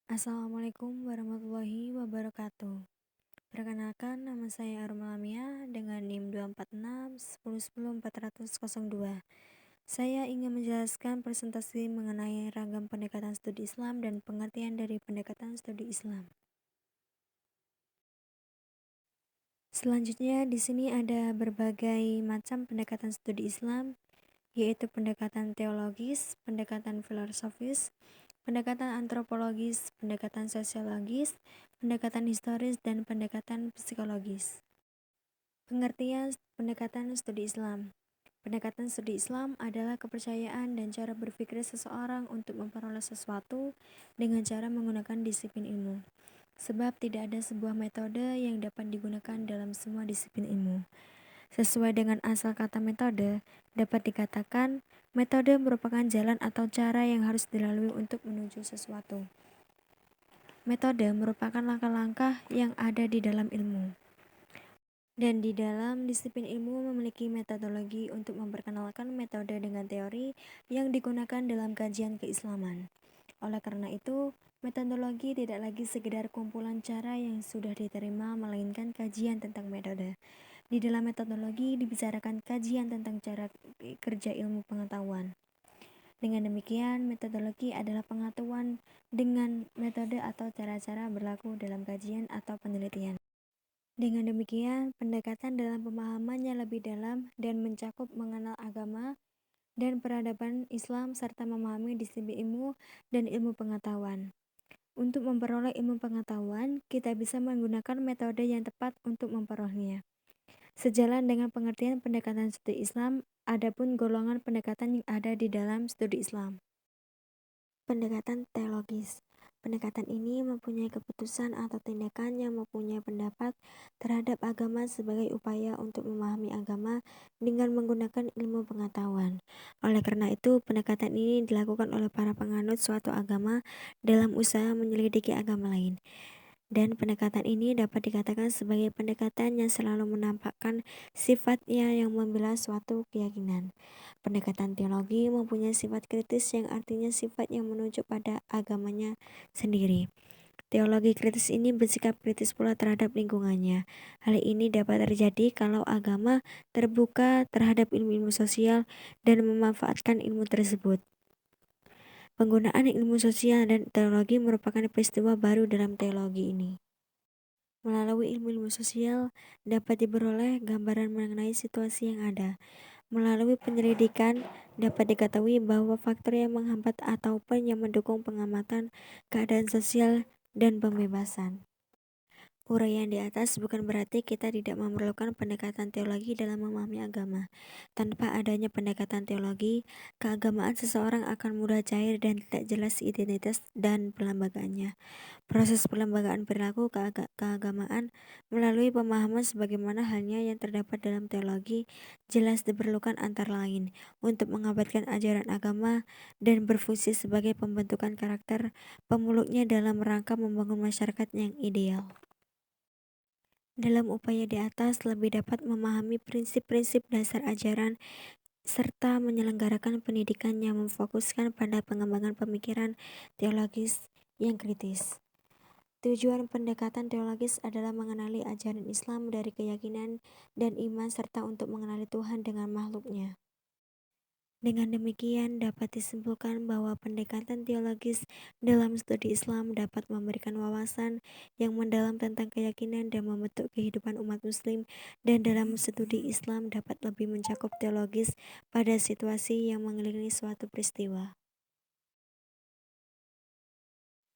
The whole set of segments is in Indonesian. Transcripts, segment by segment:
Assalamualaikum warahmatullahi wabarakatuh. Perkenalkan, nama saya Arma Lamia dengan NIM 246 Saya ingin menjelaskan presentasi mengenai ragam pendekatan studi Islam dan pengertian dari pendekatan studi Islam. Selanjutnya di sini ada berbagai macam pendekatan studi Islam, yaitu pendekatan teologis, pendekatan filosofis, pendekatan antropologis, pendekatan sosiologis, pendekatan historis, dan pendekatan psikologis. Pengertian pendekatan studi Islam. Pendekatan studi Islam adalah kepercayaan dan cara berpikir seseorang untuk memperoleh sesuatu dengan cara menggunakan disiplin ilmu. Sebab tidak ada sebuah metode yang dapat digunakan dalam semua disiplin ilmu. Sesuai dengan asal kata metode, dapat dikatakan metode merupakan jalan atau cara yang harus dilalui untuk menuju sesuatu. Metode merupakan langkah-langkah yang ada di dalam ilmu. Dan di dalam disiplin ilmu memiliki metodologi untuk memperkenalkan metode dengan teori yang digunakan dalam kajian keislaman. Oleh karena itu, metodologi tidak lagi sekedar kumpulan cara yang sudah diterima, melainkan kajian tentang metode. Di dalam metodologi dibicarakan kajian tentang cara kerja ilmu pengetahuan. Dengan demikian, metodologi adalah pengetahuan dengan metode atau cara-cara berlaku dalam kajian atau penelitian. Dengan demikian, pendekatan dalam pemahamannya lebih dalam dan mencakup mengenal agama dan peradaban Islam serta memahami disiplin ilmu dan ilmu pengetahuan. Untuk memperoleh ilmu pengetahuan, kita bisa menggunakan metode yang tepat untuk memperolehnya. Sejalan dengan pengertian pendekatan studi Islam, adapun golongan pendekatan yang ada di dalam studi Islam. Pendekatan teologis. Pendekatan ini mempunyai keputusan atau tindakan yang mempunyai pendapat terhadap agama sebagai upaya untuk memahami agama dengan menggunakan ilmu pengetahuan. Oleh karena itu, pendekatan ini dilakukan oleh para penganut suatu agama dalam usaha menyelidiki agama lain. Dan pendekatan ini dapat dikatakan sebagai pendekatan yang selalu menampakkan sifatnya yang membela suatu keyakinan. Pendekatan teologi mempunyai sifat kritis yang artinya sifat yang menunjuk pada agamanya sendiri. Teologi kritis ini bersikap kritis pula terhadap lingkungannya. Hal ini dapat terjadi kalau agama terbuka terhadap ilmu-ilmu sosial dan memanfaatkan ilmu tersebut. Penggunaan ilmu sosial dan teologi merupakan peristiwa baru dalam teologi ini. Melalui ilmu-ilmu sosial dapat diperoleh gambaran mengenai situasi yang ada. Melalui penyelidikan dapat diketahui bahwa faktor yang menghambat ataupun yang mendukung pengamatan keadaan sosial dan pembebasan. Uraian di atas bukan berarti kita tidak memerlukan pendekatan teologi dalam memahami agama. Tanpa adanya pendekatan teologi, keagamaan seseorang akan mudah cair dan tidak jelas identitas dan perlembagaannya. Proses perlembagaan perilaku keagamaan melalui pemahaman sebagaimana halnya yang terdapat dalam teologi jelas diperlukan antara lain untuk mengabadikan ajaran agama dan berfungsi sebagai pembentukan karakter pemeluknya dalam rangka membangun masyarakat yang ideal. Dalam upaya di atas lebih dapat memahami prinsip-prinsip dasar ajaran serta menyelenggarakan pendidikan yang memfokuskan pada pengembangan pemikiran teologis yang kritis. Tujuan pendekatan teologis adalah mengenali ajaran Islam dari keyakinan dan iman serta untuk mengenali Tuhan dengan makhluknya. Dengan demikian dapat disimpulkan bahwa pendekatan teologis dalam studi Islam dapat memberikan wawasan yang mendalam tentang keyakinan dan membentuk kehidupan umat muslim, dan dalam studi Islam dapat lebih mencakup teologis pada situasi yang mengelilingi suatu peristiwa.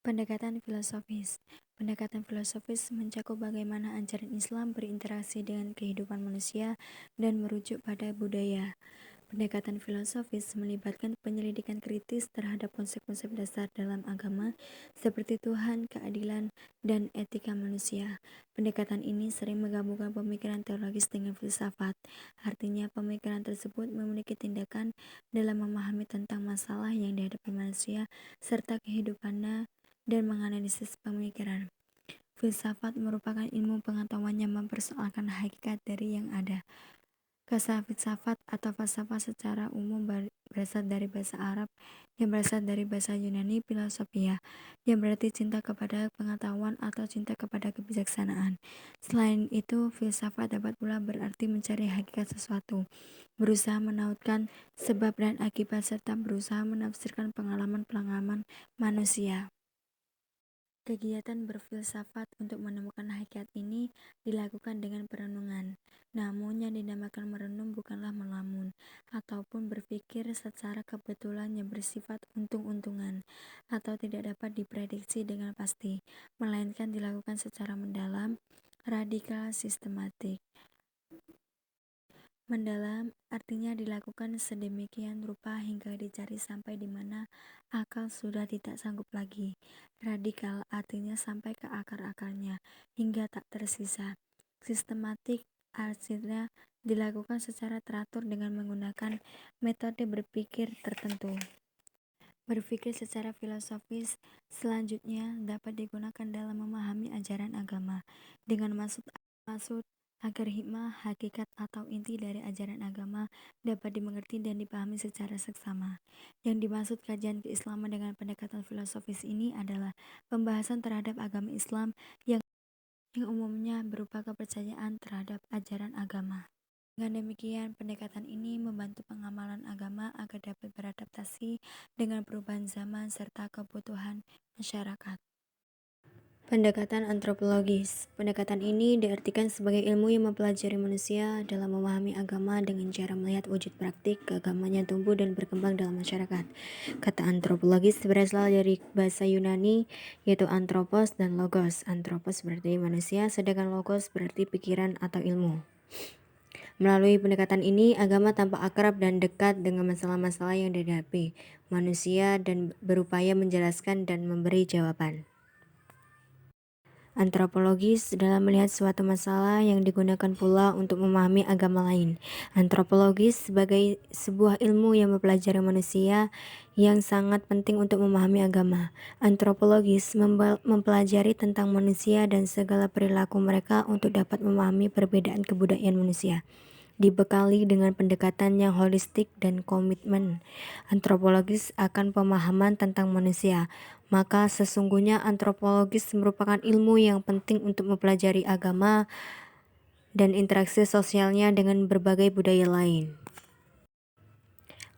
Pendekatan filosofis. Pendekatan filosofis mencakup bagaimana ajaran Islam berinteraksi dengan kehidupan manusia dan merujuk pada budaya. Pendekatan filosofis melibatkan penyelidikan kritis terhadap konsep-konsep dasar dalam agama seperti Tuhan, keadilan, dan etika manusia. Pendekatan ini sering menggabungkan pemikiran teologis dengan filsafat. Artinya, pemikiran tersebut memiliki tindakan dalam memahami tentang masalah yang dihadapi manusia serta kehidupannya dan menganalisis pemikiran. Filsafat merupakan ilmu pengetahuan yang mempersoalkan hakikat dari yang ada. Kata filsafat atau falsafah secara umum berasal dari bahasa Arab yang berasal dari bahasa Yunani filosofia, yang berarti cinta kepada pengetahuan atau cinta kepada kebijaksanaan. Selain itu, filsafat dapat pula berarti mencari hakikat sesuatu, berusaha menautkan sebab dan akibat, serta berusaha menafsirkan pengalaman-pengalaman manusia. Kegiatan berfilsafat untuk menemukan hakikat ini dilakukan dengan perenungan. Namun yang dinamakan merenung bukanlah melamun ataupun berpikir secara kebetulan yang bersifat untung-untungan atau tidak dapat diprediksi dengan pasti, melainkan dilakukan secara mendalam, radikal, sistematik. Mendalam artinya dilakukan sedemikian rupa hingga dicari sampai di mana akal sudah tidak sanggup lagi. Radikal artinya sampai ke akar-akarnya hingga tak tersisa. Sistematik artinya dilakukan secara teratur dengan menggunakan metode berpikir tertentu. Berpikir secara filosofis selanjutnya dapat digunakan dalam memahami ajaran agama dengan maksud agar hikmah, hakikat atau inti dari ajaran agama dapat dimengerti dan dipahami secara seksama. Yang dimaksud kajian keislaman dengan pendekatan filosofis ini adalah pembahasan terhadap agama Islam yang umumnya berupa kepercayaan terhadap ajaran agama. Dengan demikian, pendekatan ini membantu pengamalan agama agar dapat beradaptasi dengan perubahan zaman serta kebutuhan masyarakat. Pendekatan antropologis. Pendekatan ini diartikan sebagai ilmu yang mempelajari manusia dalam memahami agama dengan cara melihat wujud praktik keagamaan yang tumbuh dan berkembang dalam masyarakat. Kata antropologis berasal dari bahasa Yunani yaitu anthropos dan logos. Anthropos berarti manusia, sedangkan logos berarti pikiran atau ilmu. Melalui pendekatan ini, agama tampak akrab dan dekat dengan masalah-masalah yang dihadapi manusia dan berupaya menjelaskan dan memberi jawaban. Antropologis dalam melihat suatu masalah yang digunakan pula untuk memahami agama lain. Antropologis sebagai sebuah ilmu yang mempelajari manusia yang sangat penting untuk memahami agama. Antropologis mempelajari tentang manusia dan segala perilaku mereka untuk dapat memahami perbedaan kebudayaan manusia. Dibekali dengan pendekatan yang holistik dan komitmen antropologis akan pemahaman tentang manusia, maka sesungguhnya antropologis merupakan ilmu yang penting untuk mempelajari agama dan interaksi sosialnya dengan berbagai budaya lain.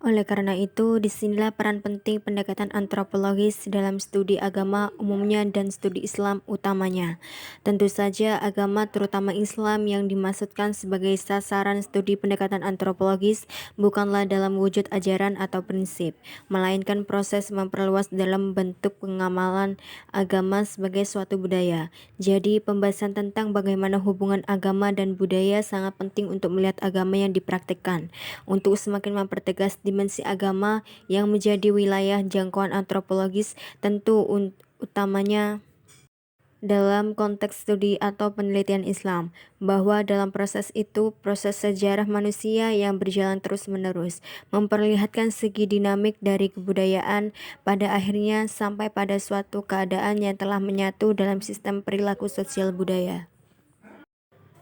Oleh karena itu, disinilah peran penting pendekatan antropologis dalam studi agama umumnya dan studi Islam utamanya. Tentu saja agama terutama Islam yang dimaksudkan sebagai sasaran studi pendekatan antropologis bukanlah dalam wujud ajaran atau prinsip, melainkan proses memperluas dalam bentuk pengamalan agama sebagai suatu budaya. Jadi, pembahasan tentang bagaimana hubungan agama dan budaya sangat penting untuk melihat agama yang dipraktikkan, untuk semakin mempertegas dimensi agama yang menjadi wilayah jangkauan antropologis, tentu utamanya dalam konteks studi atau penelitian Islam, bahwa dalam proses itu, proses sejarah manusia yang berjalan terus-menerus, memperlihatkan segi dinamik dari kebudayaan pada akhirnya sampai pada suatu keadaan yang telah menyatu dalam sistem perilaku sosial budaya.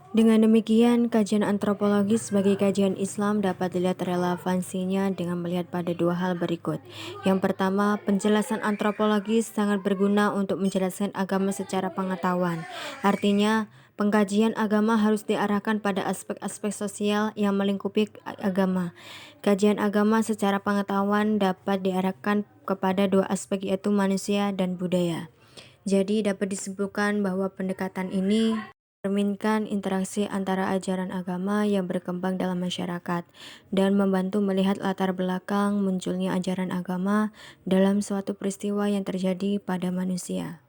Dengan demikian, kajian antropologis sebagai kajian Islam dapat dilihat relevansinya dengan melihat pada dua hal berikut. Yang pertama, penjelasan antropologis sangat berguna untuk menjelaskan agama secara pengetahuan. Artinya, pengkajian agama harus diarahkan pada aspek-aspek sosial yang melingkupi agama. Kajian agama secara pengetahuan dapat diarahkan kepada dua aspek yaitu manusia dan budaya. Jadi dapat disebutkan bahwa pendekatan ini mencerminkan interaksi antara ajaran agama yang berkembang dalam masyarakat dan membantu melihat latar belakang munculnya ajaran agama dalam suatu peristiwa yang terjadi pada manusia.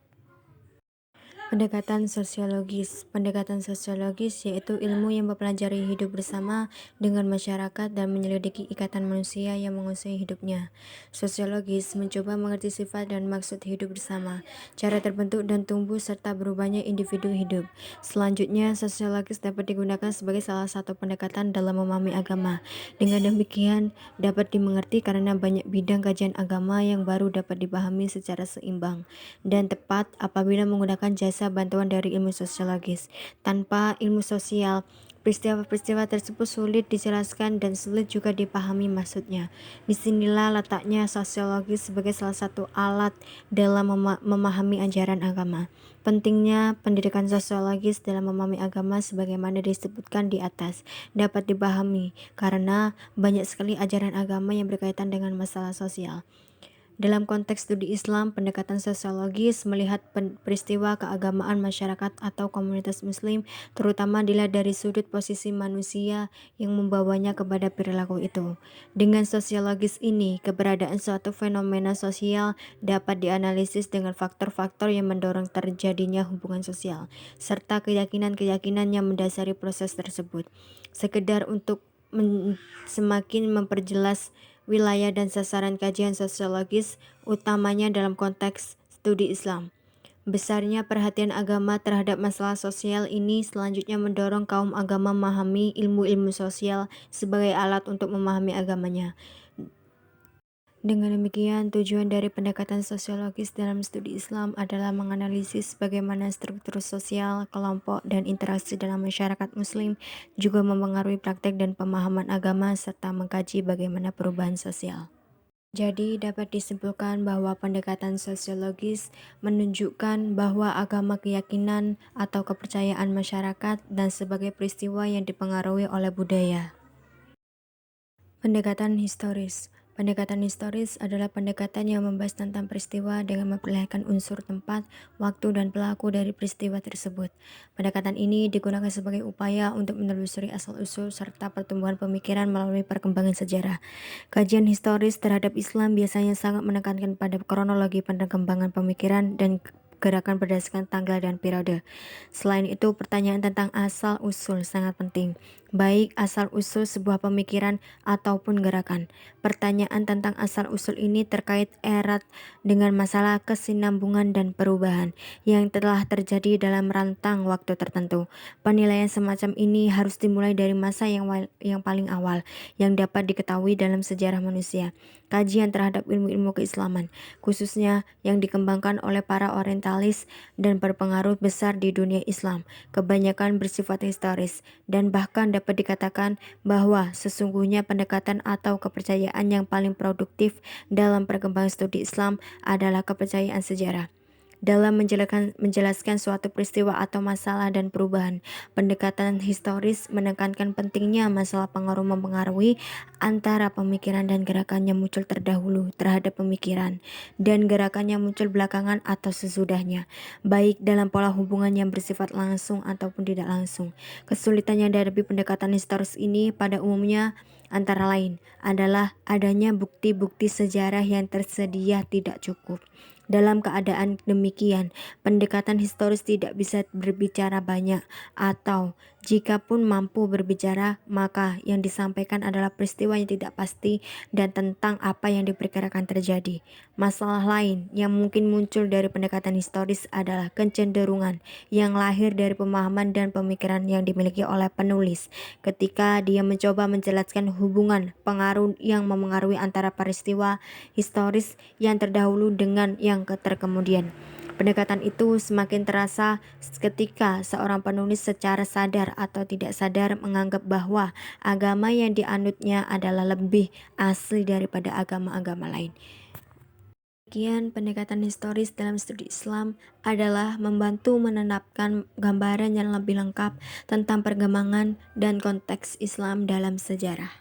Pendekatan sosiologis. Pendekatan sosiologis yaitu ilmu yang mempelajari hidup bersama dengan masyarakat dan menyelidiki ikatan manusia yang menguasai hidupnya. Sosiologis mencoba mengerti sifat dan maksud hidup bersama, cara terbentuk dan tumbuh serta berubahnya individu hidup. Selanjutnya, sosiologis dapat digunakan sebagai salah satu pendekatan dalam memahami agama. Dengan demikian, dapat dimengerti karena banyak bidang kajian agama yang baru dapat dipahami secara seimbang dan tepat apabila menggunakan jasa bantuan dari ilmu sosiologis. Tanpa ilmu sosial, Peristiwa-peristiwa tersebut sulit dijelaskan dan sulit juga dipahami maksudnya. Disinilah letaknya sosiologi sebagai salah satu alat dalam memahami ajaran agama. Pentingnya pendidikan sosiologis dalam memahami agama sebagaimana disebutkan di atas dapat dipahami karena banyak sekali ajaran agama yang berkaitan dengan masalah sosial. Dalam konteks studi Islam, pendekatan sosiologis melihat peristiwa keagamaan masyarakat atau komunitas muslim, terutama dilihat dari sudut posisi manusia yang membawanya kepada perilaku itu. Dengan sosiologis ini, keberadaan suatu fenomena sosial dapat dianalisis dengan faktor-faktor yang mendorong terjadinya hubungan sosial, serta keyakinan-keyakinan yang mendasari proses tersebut. Sekedar untuk semakin memperjelas wilayah dan sasaran kajian sosiologis, utamanya dalam konteks studi Islam. Besarnya perhatian agama terhadap masalah sosial ini selanjutnya mendorong kaum agama memahami ilmu-ilmu sosial sebagai alat untuk memahami agamanya. Dengan demikian, tujuan dari pendekatan sosiologis dalam studi Islam adalah menganalisis bagaimana struktur sosial, kelompok, dan interaksi dalam masyarakat Muslim juga mempengaruhi praktek dan pemahaman agama serta mengkaji bagaimana perubahan sosial. Jadi, dapat disimpulkan bahwa pendekatan sosiologis menunjukkan bahwa agama keyakinan atau kepercayaan masyarakat dan sebagai peristiwa yang dipengaruhi oleh budaya. Pendekatan historis. Pendekatan historis adalah pendekatan yang membahas tentang peristiwa dengan memperlihatkan unsur tempat, waktu, dan pelaku dari peristiwa tersebut. Pendekatan ini digunakan sebagai upaya untuk menelusuri asal-usul serta pertumbuhan pemikiran melalui perkembangan sejarah. Kajian historis terhadap Islam biasanya sangat menekankan pada kronologi perkembangan pemikiran dan gerakan berdasarkan tanggal dan periode. Selain itu, pertanyaan tentang asal-usul sangat penting, baik asal-usul sebuah pemikiran ataupun gerakan. Pertanyaan tentang asal-usul ini terkait erat dengan masalah kesinambungan dan perubahan yang telah terjadi dalam rentang waktu tertentu. Penilaian semacam ini harus dimulai dari masa yang paling awal yang dapat diketahui dalam sejarah manusia. Kajian terhadap ilmu-ilmu keislaman, khususnya yang dikembangkan oleh para orientalis dan berpengaruh besar di dunia Islam, kebanyakan bersifat historis, dan bahkan dapat dikatakan bahwa sesungguhnya pendekatan atau kepercayaan yang paling produktif dalam perkembangan studi Islam adalah kepercayaan sejarah. Dalam menjelaskan suatu peristiwa atau masalah dan perubahan, pendekatan historis menekankan pentingnya masalah pengaruh mempengaruhi antara pemikiran dan gerakan yang muncul terdahulu terhadap pemikiran, dan gerakan yang muncul belakangan atau sesudahnya, baik dalam pola hubungan yang bersifat langsung ataupun tidak langsung. Kesulitan yang dihadapi pendekatan historis ini pada umumnya antara lain adalah adanya bukti-bukti sejarah yang tersedia tidak cukup. Dalam keadaan demikian, pendekatan historis tidak bisa berbicara banyak, atau jika pun mampu berbicara, maka yang disampaikan adalah peristiwa yang tidak pasti dan tentang apa yang diperkirakan terjadi. Masalah lain yang mungkin muncul dari pendekatan historis adalah kecenderungan yang lahir dari pemahaman dan pemikiran yang dimiliki oleh penulis ketika dia mencoba menjelaskan hubungan pengaruh yang memengaruhi antara peristiwa historis yang terdahulu dengan yang terkemudian. Pendekatan itu semakin terasa ketika seorang penulis secara sadar atau tidak sadar menganggap bahwa agama yang dianutnya adalah lebih asli daripada agama-agama lain. Demikian, pendekatan historis dalam studi Islam adalah membantu menetapkan gambaran yang lebih lengkap tentang perkembangan dan konteks Islam dalam sejarah.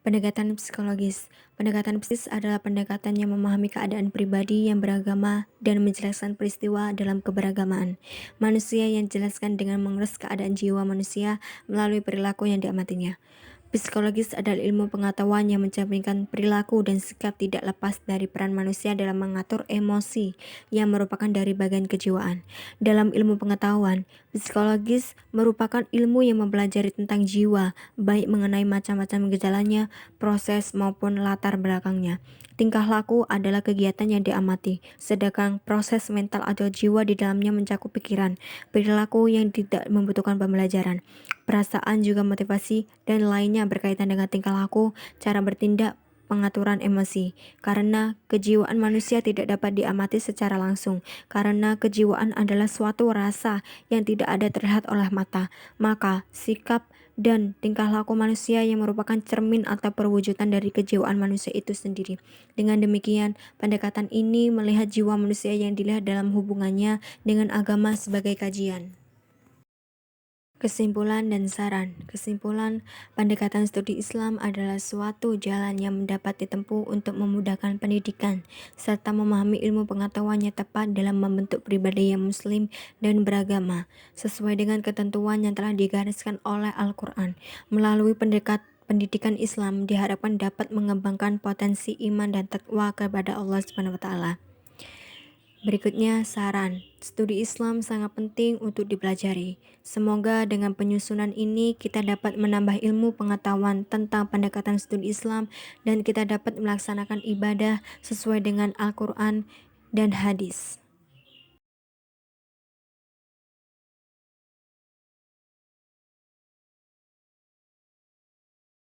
Pendekatan psikologis. Pendekatan psikis adalah pendekatan yang memahami keadaan pribadi yang beragama dan menjelaskan peristiwa dalam keberagamaan manusia yang dijelaskan dengan menguras keadaan jiwa manusia melalui perilaku yang diamatinya. Psikologis adalah ilmu pengetahuan yang mencerminkan perilaku dan sikap tidak lepas dari peran manusia dalam mengatur emosi yang merupakan dari bagian kejiwaan. Dalam ilmu pengetahuan, psikologis merupakan ilmu yang mempelajari tentang jiwa, baik mengenai macam-macam gejalanya, proses maupun latar belakangnya. Tingkah laku adalah kegiatan yang diamati, sedangkan proses mental atau jiwa di dalamnya mencakup pikiran, perilaku yang tidak membutuhkan pembelajaran, perasaan juga motivasi, dan lainnya berkaitan dengan tingkah laku, cara bertindak, pengaturan emosi, karena kejiwaan manusia tidak dapat diamati secara langsung, karena kejiwaan adalah suatu rasa yang tidak ada terlihat oleh mata, maka sikap dan tingkah laku manusia yang merupakan cermin atau perwujudan dari kejiwaan manusia itu sendiri. Dengan demikian, pendekatan ini melihat jiwa manusia yang dilihat dalam hubungannya dengan agama sebagai kajian. Kesimpulan dan saran. Kesimpulan, pendekatan studi Islam adalah suatu jalan yang dapat ditempuh untuk memudahkan pendidikan, serta memahami ilmu pengetahuan yang tepat dalam membentuk pribadi yang muslim dan beragama, sesuai dengan ketentuan yang telah digariskan oleh Al-Quran. Melalui pendidikan Islam diharapkan dapat mengembangkan potensi iman dan takwa kepada Allah SWT. Berikutnya saran, studi Islam sangat penting untuk dipelajari. Semoga dengan penyusunan ini kita dapat menambah ilmu pengetahuan tentang pendekatan studi Islam dan kita dapat melaksanakan ibadah sesuai dengan Al-Quran dan hadis.